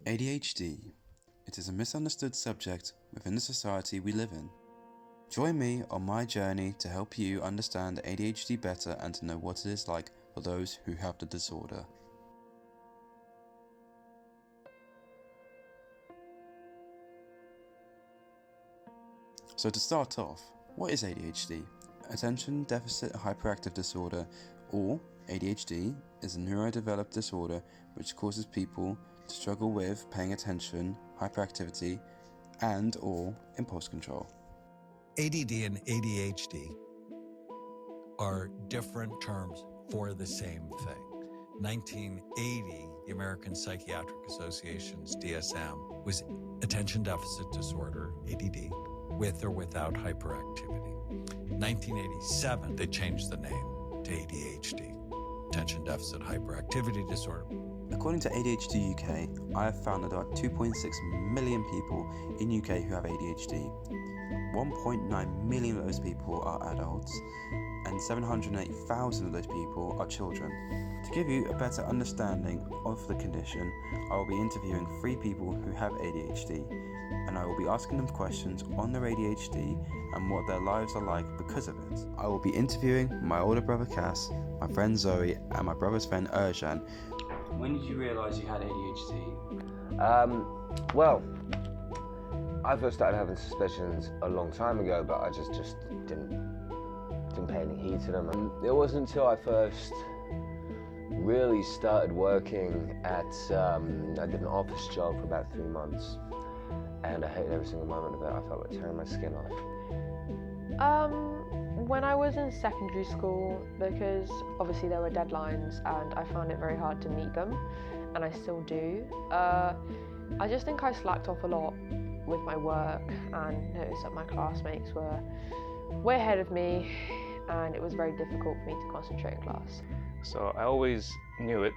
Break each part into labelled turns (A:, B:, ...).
A: ADHD. It is a misunderstood subject within the society we live in. Join me on my journey to help you understand ADHD better and to know what it is like for those who have the disorder. So to start off, what is ADHD? Attention Deficit Hyperactive Disorder, or ADHD, is a neurodeveloped disorder which causes people to struggle with paying attention, hyperactivity, and/or impulse control.
B: ADD and ADHD are different terms for the same thing. 1980, the American Psychiatric Association's DSM was Attention Deficit Disorder, ADD, with or without hyperactivity. 1987, they changed the name to ADHD, Attention Deficit Hyperactivity Disorder.
A: According to ADHD UK, I have found that there are 2.6 million people in UK who have ADHD. 1.9 million of those people are adults, and 780,000 of those people are children. To give you a better understanding of the condition, I will be interviewing 3 people who have ADHD, and I will be asking them questions on their ADHD and what their lives are like because of it. I will be interviewing my older brother Cass, my friend Zoe, and my brother's friend Erjan. When did you realise you had ADHD?
C: Well, I first started having suspicions a long time ago, but I just didn't pay any heed to them. And it wasn't until I first really started working at, I did an office job for about 3 months, and I hated every single moment of it. I felt like tearing my skin off.
D: When I was in secondary school, because obviously there were deadlines and I found it very hard to meet them, and I still do, I just think I slacked off a lot with my work and noticed that my classmates were way ahead of me, and it was very difficult for me to concentrate in class.
E: So I always knew it.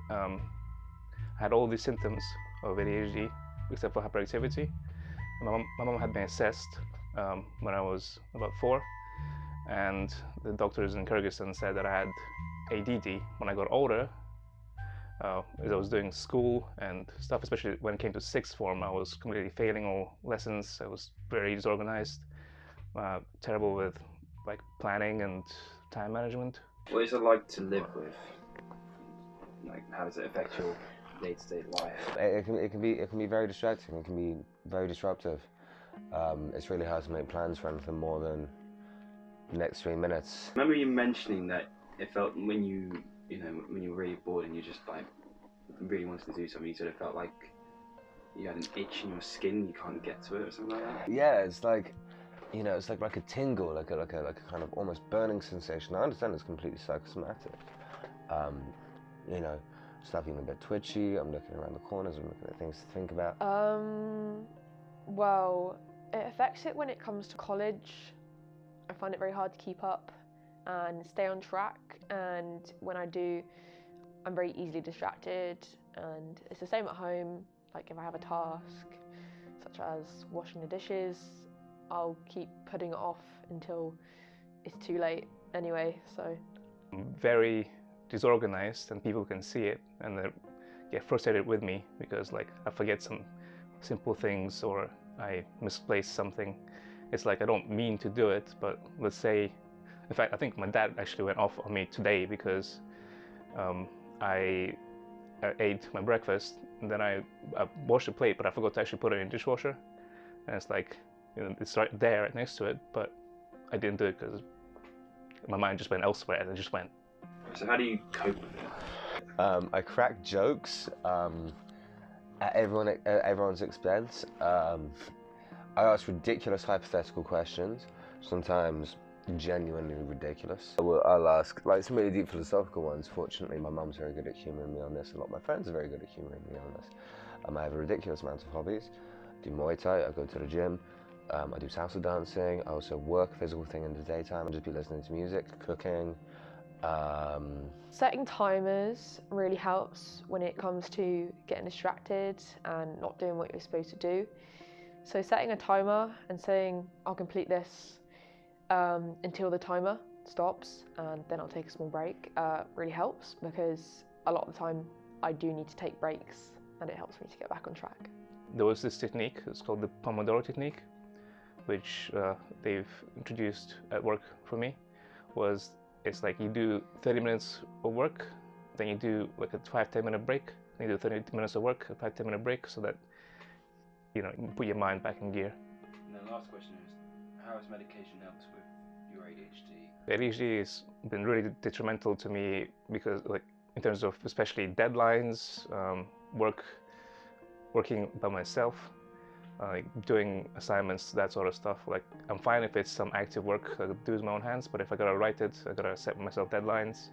E: I had all these symptoms of ADHD except for hyperactivity. My mom had me assessed when I was about 4, and the doctors in Kyrgyzstan said that I had ADD. When I got older, as I was doing school and stuff, especially when it came to 6th form, I was completely failing all lessons. I was very disorganized, terrible with like planning and time management.
A: What is it like to live with? Like, how does it affect your day-to-day life?
C: It can be very distracting. It can be very disruptive. It's really hard to make plans for anything more than the next 3 minutes.
A: I remember you mentioning that it felt when you were really bored and you just like really wanted to do something, you sort of felt like you had an itch in your skin, you can't get to it or something like that.
C: Yeah, it's like, it's like a tingle, like a kind of almost burning sensation. I understand it's completely psychosomatic. Stuff even a bit twitchy. I'm looking around the corners. I'm looking at things to think about.
D: Well, it affects it when it comes to college. I find it very hard to keep up and stay on track, and when I do, I'm very easily distracted, and it's the same at home. Like if I have a task, such as washing the dishes, I'll keep putting it off until it's too late anyway, so.
E: I'm very disorganized and people can see it and they get frustrated with me because like I forget some simple things or I misplace something. It's like I don't mean to do it, but let's say, in fact, I think my dad actually went off on me today because I ate my breakfast and then I washed the plate, but I forgot to actually put it in the dishwasher. And it's like, it's right there right next to it, but I didn't do it because my mind just went elsewhere and it just went.
A: So how do you cope with it?
C: I crack jokes at everyone's expense. I ask ridiculous hypothetical questions, sometimes genuinely ridiculous. I'll ask like some really deep philosophical ones. Fortunately, my mum's very good at humouring me on this. A lot of my friends are very good at humouring me on this. I have a ridiculous amount of hobbies. I do Muay Thai, I go to the gym, I do salsa dancing, I also work a physical thing in the daytime. I'll just be listening to music, cooking.
D: Setting timers really helps when it comes to getting distracted and not doing what you're supposed to do. So setting a timer and saying, I'll complete this until the timer stops, and then I'll take a small break, really helps, because a lot of the time I do need to take breaks and it helps me to get back on track.
E: There was this technique, it's called the Pomodoro technique, which they've introduced at work for me. It's like you do 30 minutes of work, then you do like a 5-10 minute break, then you do 30 minutes of work, a 5-10 minute break, so that you put your mind back in gear.
A: And the last question is, how has medication helped with your ADHD?
E: ADHD has been really detrimental to me because, like, in terms of especially deadlines, working by myself, doing assignments, that sort of stuff. Like, I'm fine if it's some active work I could do with my own hands, but if I gotta write it, I gotta set myself deadlines,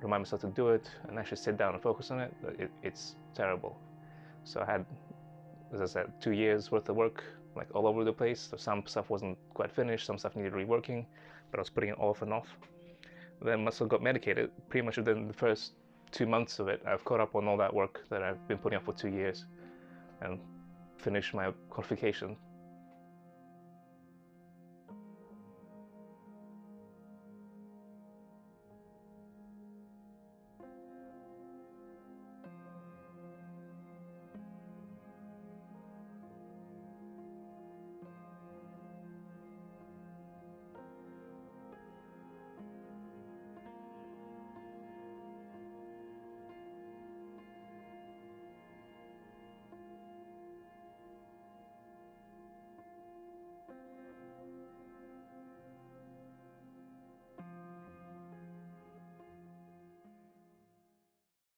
E: remind myself to do it, and actually sit down and focus on it, it's terrible. So I had, as I said, 2 years worth of work, like all over the place. So some stuff wasn't quite finished, some stuff needed reworking, but I was putting it off and off. Then once I got medicated, pretty much within the first 2 months of it, I've caught up on all that work that I've been putting off for 2 years and finished my qualification